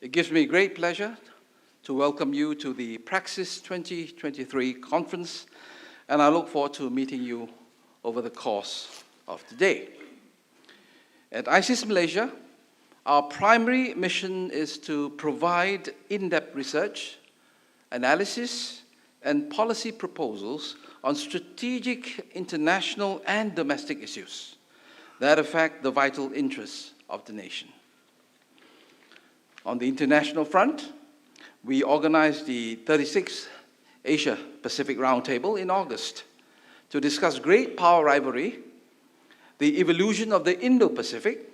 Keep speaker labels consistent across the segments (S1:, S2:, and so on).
S1: It gives me great pleasure to welcome you to the PRAXIS 2023 conference, and I look forward to meeting you over the course of the day. At ISIS Malaysia, our primary mission is to provide in-depth research, analysis, and policy proposals on strategic international and domestic issues that affect the vital interests of the nation. On the international front, we organized the 36th Asia-Pacific Roundtable in August to discuss great power rivalry, the evolution of the Indo-Pacific,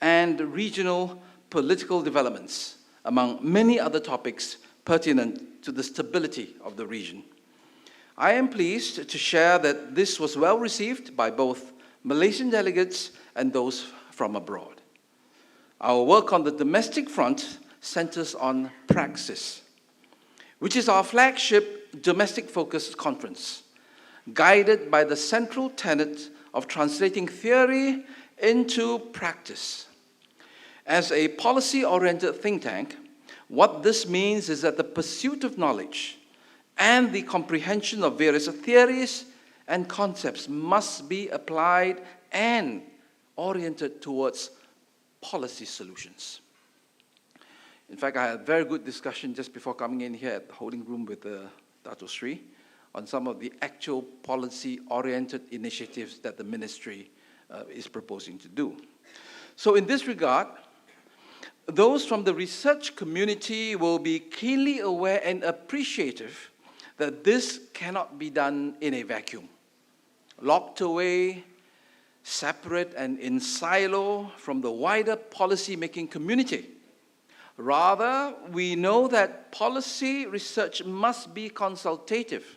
S1: and regional political developments, among many other topics pertinent to the stability of the region. I am pleased to share that this was well received by both Malaysian delegates and those from abroad. Our work on the domestic front centers on PRAXIS, which is our flagship domestic-focused conference, guided by the central tenet of translating theory into practice. As a policy-oriented think tank, what this means is that the pursuit of knowledge and the comprehension of various theories and concepts must be applied and oriented towards policy solutions. In fact, I had a very good discussion just before coming in here at the holding room with Dato Sri on some of the actual policy-oriented initiatives that the ministry is proposing to do. So in this regard, those from the research community will be keenly aware and appreciative that this cannot be done in a vacuum, locked away, separate and in silo from the wider policy-making community. Rather, we know that policy research must be consultative.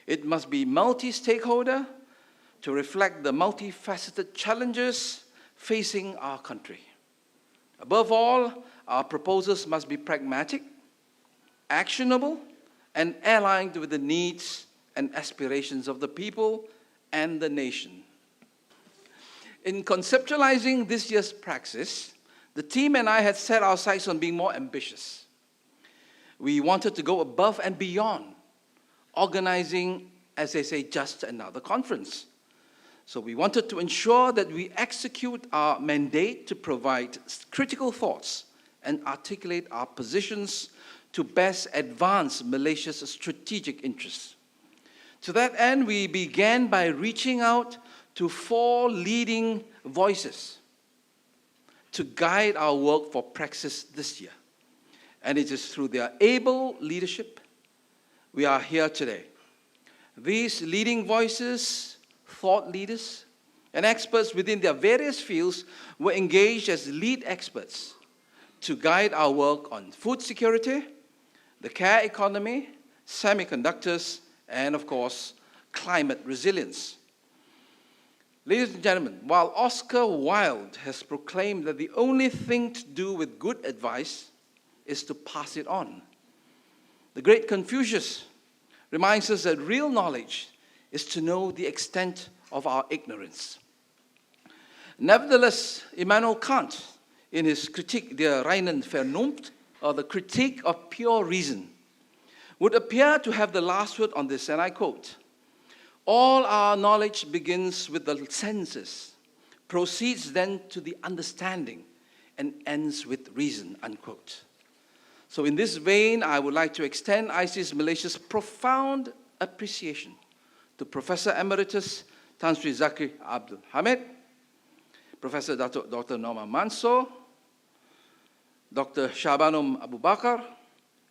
S1: It must be multi-stakeholder to reflect the multifaceted challenges facing our country. Above all, our proposals must be pragmatic, actionable, and aligned with the needs and aspirations of the people and the nation. In conceptualizing this year's PRAXIS, the team and I had set our sights on being more ambitious. We wanted to go above and beyond organizing, as they say, just another conference. So we wanted to ensure that we execute our mandate to provide critical thoughts and articulate our positions to best advance Malaysia's strategic interests. To that end, we began by reaching out to 4 leading voices to guide our work for PRAXIS this year. And it is through their able leadership we are here today. These leading voices, thought leaders, and experts within their various fields were engaged as lead experts to guide our work on food security, the care economy, semiconductors, and of course, climate resilience. Ladies and gentlemen, while Oscar Wilde has proclaimed that the only thing to do with good advice is to pass it on, the great Confucius reminds us that real knowledge is to know the extent of our ignorance. Nevertheless, Immanuel Kant, in his Kritik der reinen Vernunft, or the Critique of Pure Reason, would appear to have the last word on this, and I quote, "All our knowledge begins with the senses, proceeds then to the understanding, and ends with reason," unquote. So in this vein, I would like to extend ISIS Malaysia's profound appreciation to Professor Emeritus Tan Sri Zakri Abdul Hamid, Professor Dr. Norma Manso, Dr. Shabanum Abu Bakar,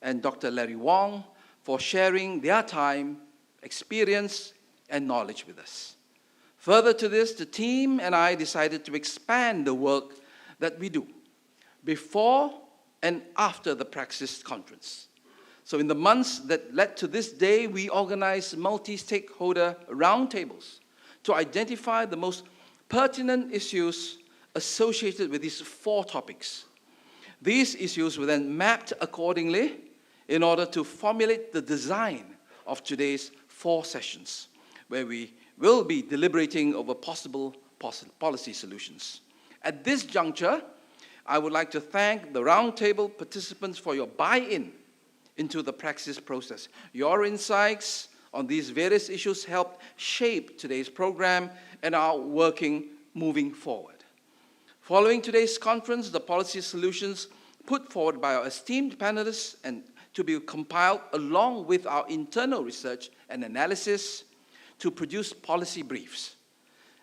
S1: and Dr. Larry Wong for sharing their time, experience, and knowledge with us. Further to this, the team and I decided to expand the work that we do before and after the PRAXIS conference. So in the months that led to this day, we organized multi-stakeholder roundtables to identify the most pertinent issues associated with these 4 topics. These issues were then mapped accordingly in order to formulate the design of today's 4 sessions, where we will be deliberating over possible policy solutions. At this juncture, I would like to thank the roundtable participants for your buy-in into the PRAXIS process. Your insights on these various issues helped shape today's program and our working moving forward. Following today's conference, the policy solutions put forward by our esteemed panelists and to be compiled along with our internal research and analysis to produce policy briefs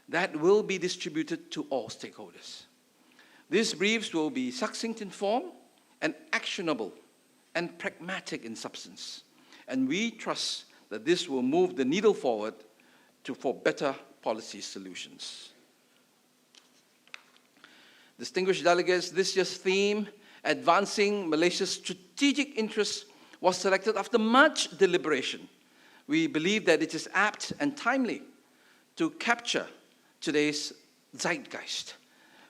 S1: that will be distributed to all stakeholders. These briefs will be succinct in form and actionable and pragmatic in substance. And we trust that this will move the needle forward for better policy solutions. Distinguished delegates, this year's theme, Advancing Malaysia's Strategic Interests, was selected after much deliberation. We believe that it is apt and timely to capture today's zeitgeist,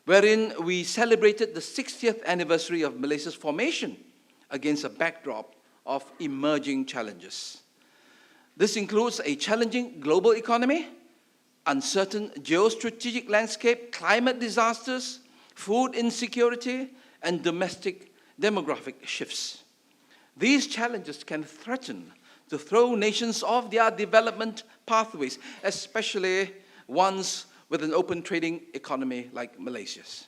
S1: wherein we celebrated the 60th anniversary of Malaysia's formation against a backdrop of emerging challenges. This includes a challenging global economy, uncertain geostrategic landscape, climate disasters, food insecurity, and domestic demographic shifts. These challenges can threaten to throw nations off their development pathways, especially ones with an open trading economy like Malaysia's.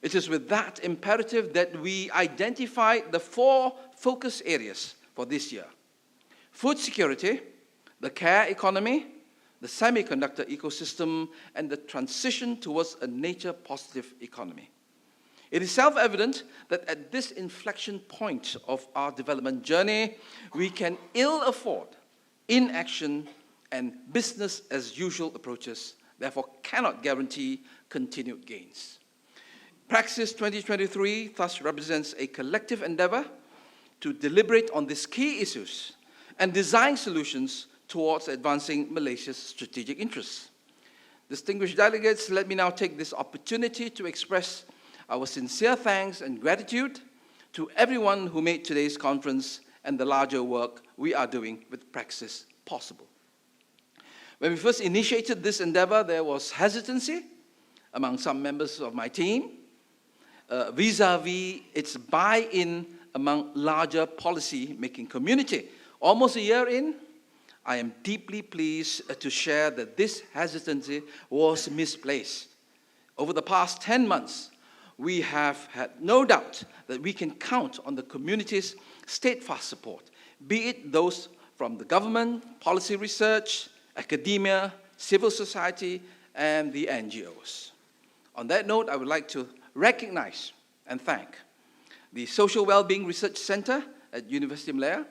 S1: It is with that imperative that we identified the 4 focus areas for this year: food security, the care economy, the semiconductor ecosystem, and the transition towards a nature-positive economy. It is self-evident that at this inflection point of our development journey, we can ill afford inaction and business-as-usual approaches, therefore cannot guarantee continued gains. PRAXIS 2023 thus represents a collective endeavor to deliberate on these key issues and design solutions towards advancing Malaysia's strategic interests. Distinguished delegates, let me now take this opportunity to express our sincere thanks and gratitude to everyone who made today's conference and the larger work we are doing with PRAXIS possible. When we first initiated this endeavor, there was hesitancy among some members of my team vis-a-vis its buy-in among larger policy-making community. Almost a year in, I am deeply pleased to share that this hesitancy was misplaced. Over the past 10 months, we have had no doubt that we can count on the community's steadfast support, be it those from the government, policy research, academia, civil society, and the NGOs. On that note, I would like to recognize and thank the Social Wellbeing Research Center at University of Malaya,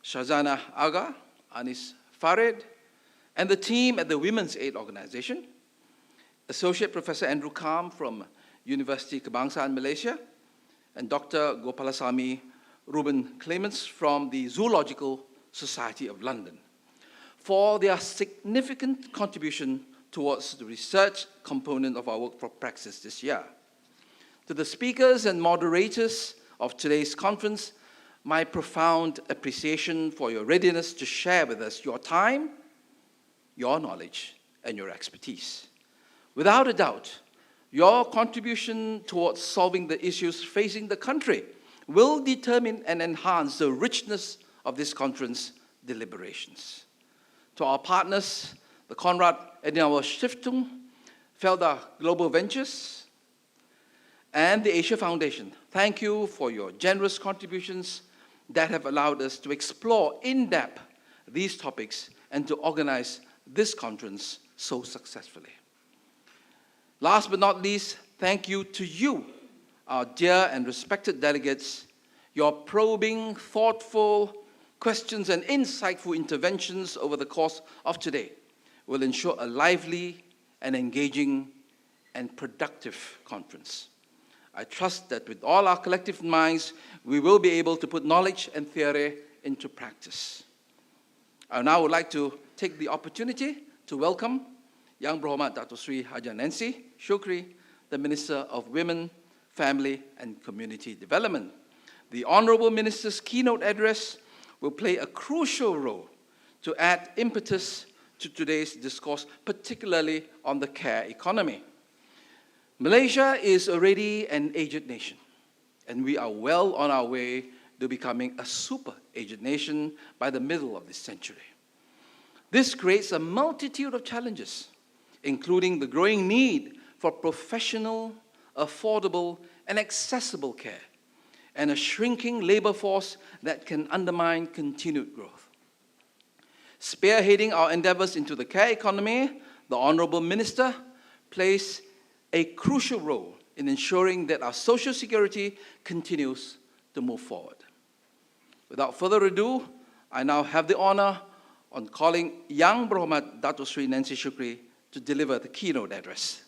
S1: Shazana Aga, Anis Farid, and the team at the Women's Aid Organization, Associate Professor Andrew Kam from University Kebangsaan Malaysia, and Dr. Gopalasamy Ruben Clements from the Zoological Society of London, for their significant contribution towards the research component of our work for PRAXIS this year. To the speakers and moderators of today's conference, my profound appreciation for your readiness to share with us your time, your knowledge, and your expertise. Without a doubt, your contribution towards solving the issues facing the country will determine and enhance the richness of this conference deliberations. To our partners, the Konrad Adenauer Stiftung, Felda Global Ventures, and the Asia Foundation, thank you for your generous contributions that have allowed us to explore in depth these topics and to organize this conference so successfully. Last but not least, thank you to you, our dear and respected delegates. Your probing, thoughtful questions and insightful interventions over the course of today will ensure a lively and engaging and productive conference. I trust that with all our collective minds, we will be able to put knowledge and theory into practice. I now would like to take the opportunity to welcome Yang Berhormat Dato Sri Haja Nancy Shukri, the Minister of Women, Family and Community Development. The Honourable Minister's keynote address will play a crucial role to add impetus to today's discourse, particularly on the care economy. Malaysia is already an aged nation, and we are well on our way to becoming a super aged nation by the middle of this century. This creates a multitude of challenges, including the growing need for professional, affordable, and accessible care, and a shrinking labor force that can undermine continued growth. Spearheading our endeavors into the care economy, the Honourable Minister plays a crucial role in ensuring that our social security continues to move forward. Without further ado, I now have the honour on calling Yang Berhormat Datuk Sri Nancy Shukri to deliver the keynote address.